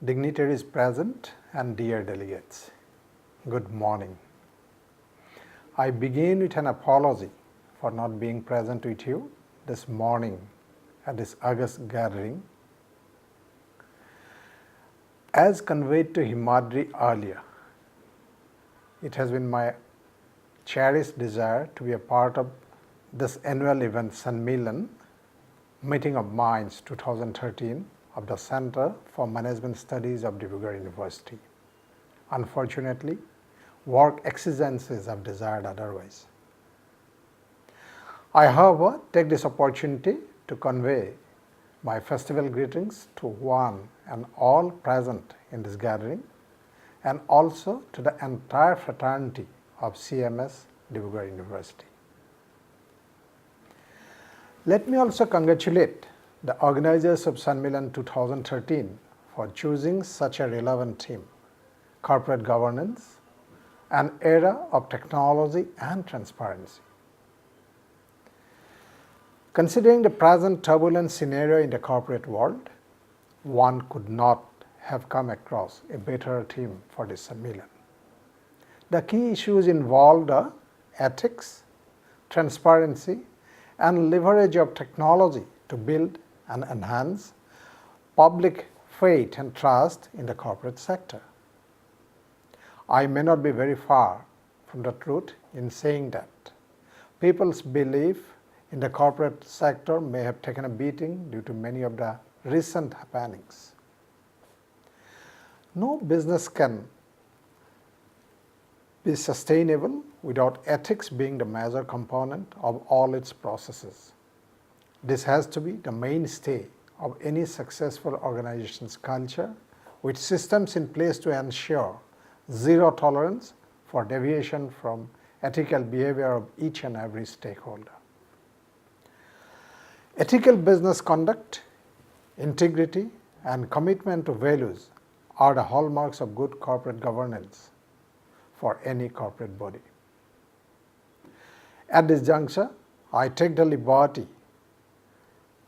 dignitaries present and dear delegates, good morning. I begin with an apology for not being present with you this morning at this August gathering. As conveyed to Himadri earlier, it has been my cherished desire to be a part of this annual event SANMILAN, Meeting of Minds 2013 of the Center for Management Studies of Dibrugarh University. Unfortunately, work exigencies have desired otherwise. I, however, take this opportunity to convey my festival greetings to one and all present in this gathering, and also to the entire fraternity of CMS Dibrugarh University. Let me also congratulate the organizers of SANMILAN 2013 for choosing such a relevant theme, corporate governance, an era of technology and transparency. Considering the present turbulent scenario in the corporate world, one could not have come across a better theme for this SANMILAN. The key issues involved are ethics, transparency, and leverage of technology to build and enhance public faith and trust in the corporate sector. I may not be very far from the truth in saying that people's belief in the corporate sector may have taken a beating due to many of the recent happenings. No business can be sustainable without ethics being the major component of all its processes. This has to be the mainstay of any successful organization's culture, with systems in place to ensure zero tolerance for deviation from ethical behavior of each and every stakeholder. Ethical business conduct, integrity, and commitment to values are the hallmarks of good corporate governance for any corporate body. At this juncture, I take the liberty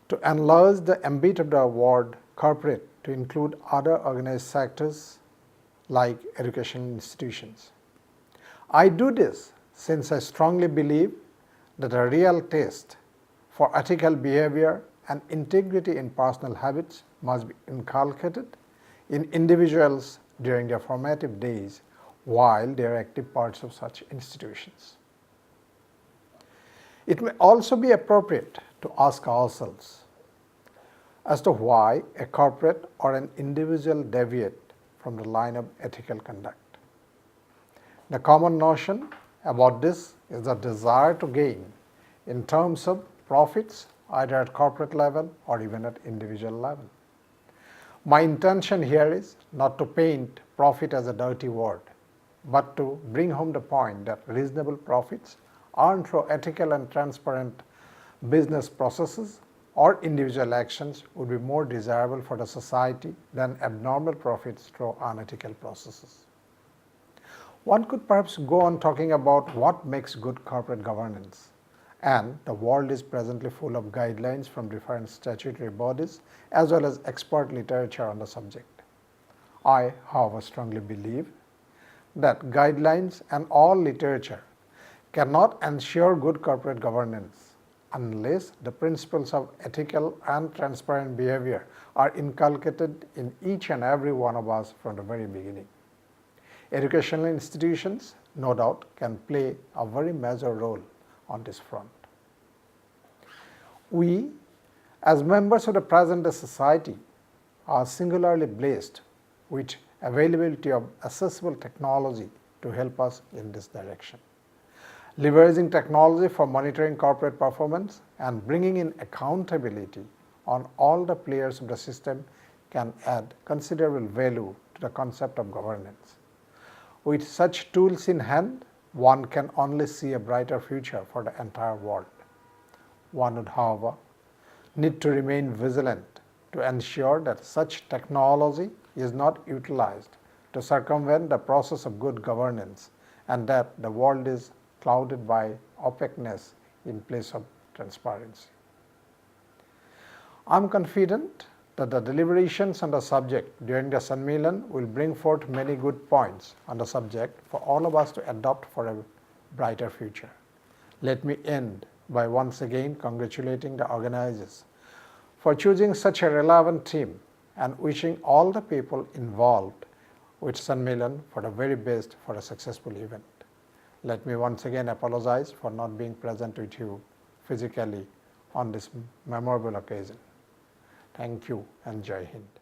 to enlarge the ambit of the word corporate to include other organized sectors like educational institutions. I do this since I strongly believe that a real test for ethical behavior and integrity in personal habits must be inculcated in individuals during their formative days while they are active parts of such institutions. It may also be appropriate to ask ourselves as to why a corporate or an individual deviate from the line of ethical conduct. The common notion about this is the desire to gain in terms of profits either at corporate level or even at individual level. My intention here is not to paint profit as a dirty word, but to bring home the point that reasonable profits earned through ethical and transparent business processes or individual actions would be more desirable for the society than abnormal profits through unethical processes. One could perhaps go on talking about what makes good corporate governance, and the world is presently full of guidelines from different statutory bodies as well as expert literature on the subject. I, however, strongly believe that guidelines and all literature cannot ensure good corporate governance unless the principles of ethical and transparent behavior are inculcated in each and every one of us from the very beginning. Educational institutions, no doubt, can play a very major role on this front. We, as members of the present-day society, are singularly blessed with availability of accessible technology to help us in this direction. Leveraging technology for monitoring corporate performance and bringing in accountability on all the players of the system can add considerable value to the concept of governance. With such tools in hand, one can only see a brighter future for the entire world. One would, however, need to remain vigilant to ensure that such technology is not utilized to circumvent the process of good governance and that the world is clouded by opaqueness in place of transparency. I am confident that the deliberations on the subject during the SANMILAN will bring forth many good points on the subject for all of us to adopt for a brighter future. Let me end by once again congratulating the organizers for choosing such a relevant theme and wishing all the people involved with SANMILAN for the very best for a successful event. Let me once again apologize for not being present with you physically on this memorable occasion. Thank you and Jai Hind.